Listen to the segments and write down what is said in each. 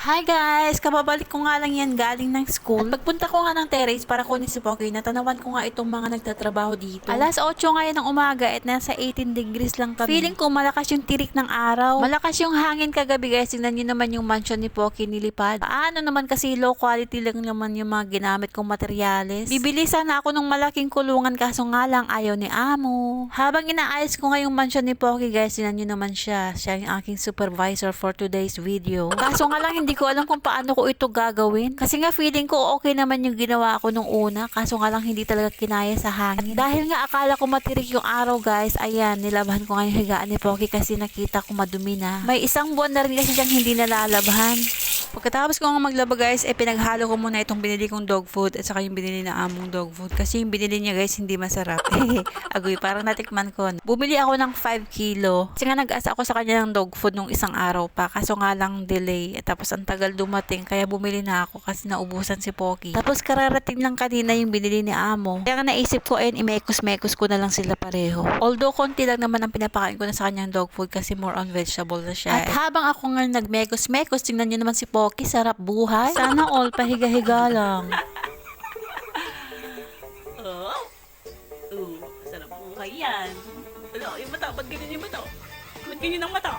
Hi guys! Kababalik ko nga lang yan galing ng school. At pagpunta ko nga ng terrace para kunin si Pocky, natanawan ko nga itong mga nagtatrabaho dito. Alas 8 ngayon ng umaga at nasa 18 degrees lang kami. Feeling ko malakas yung tirik ng araw. Malakas yung hangin kagabi guys. Tingnan nyo naman yung mansion ni Pocky nilipad. Paano naman kasi low quality lang naman yung mga ginamit kong materyales. Bibili sana ako ng malaking kulungan kaso nga lang ayaw ni Amo. Habang inaayos ko nga yung mansion ni Pocky guys, tingnan nyo naman siya. Siya yung aking supervisor for today's video. Kaso nga lang hindi ko alam kung paano ko ito gagawin. Kasi nga feeling ko okay naman yung ginawa ko nung una. Kaso nga lang hindi talaga kinaya sa hangin. Dahil nga akala ko matirik yung araw guys. Ayan, nilabahan ko nga yung higaan ni Pocky kasi nakita ko madumi na. May isang buwan na rin kasi siyang hindi nalalabhan. Pagkatapos ko nga maglaba guys, pinaghalo ko muna itong binili kong dog food at saka yung binili na among dog food. Kasi yung binili niya guys, hindi masarap. Agoy, parang natikman ko. Bumili ako ng 5 kilo. Kasi nga nag-asa ako sa kanya ng dog food nung isang araw pa. Kaso nga lang delay. At tapos ang tagal dumating, kaya bumili na ako kasi naubusan si Pocky. Tapos kararating lang kanina yung binili ni Amo. Kaya nga naisip ko, imekos-mekos ko na lang sila pareho. Although konti lang naman ang pinapakain ko na sa kanyang dog food kasi more on vegetable na siya. At habang ako nga nagmekos-mekos, tingnan nyo naman si Pocky, sarap buhay. Sana all pahiga-higa lang. Sarap buhay yan. Ano, yung mata, ba't ganyan yung mata? Ba't ganyan ang mata?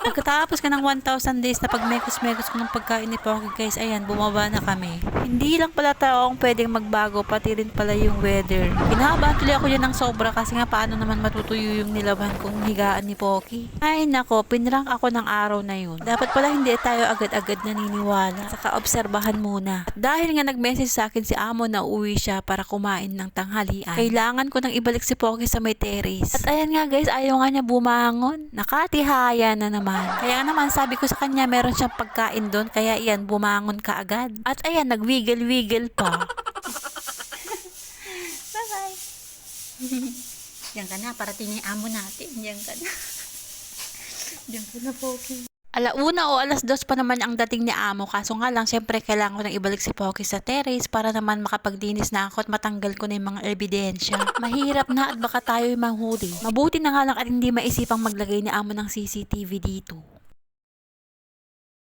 Pagkatapos ka ng 1,000 days na pagmekos-mekos ko ng pagkain ni Pocky guys, ayan, bumaba na kami. Hindi lang pala tao ang pwedeng magbago, pati rin pala yung weather. Kinabahan tuloy ako yan ng sobra kasi nga paano naman matutuyo yung nilaban kong higaan ni Pocky. Ay nako, pinrank ako ng araw na yun. Dapat pala hindi tayo agad-agad naniniwala. Saka obserbahan muna. At dahil nga nag-message sa akin si Amo na uuwi siya para kumain ng tanghalian, kailangan ko nang ibalik si Pocky sa may terrace. At ayan nga guys, ayaw nga niya bumangon. Nakatihaya na naman. Kaya naman sabi ko sa kanya meron siyang pagkain doon, kaya iyan bumangon ka agad. At ayan, nagwiggle-wiggle pa. Bye-bye. Diyan ka na, parating yung amo natin. Diyan ka na. Diyan ka na, Pocky. Alauna o alas 2 pa naman ang dating ni Amo, kaso nga lang syempre kailangan ko nang ibalik si Pocky sa terrace para naman makapagdinis na ako at matanggal ko na yung mga ebidensya. Mahirap na at baka tayo yung manghuli. Mabuti na nga lang at hindi maisipang maglagay ni Amo ng CCTV dito.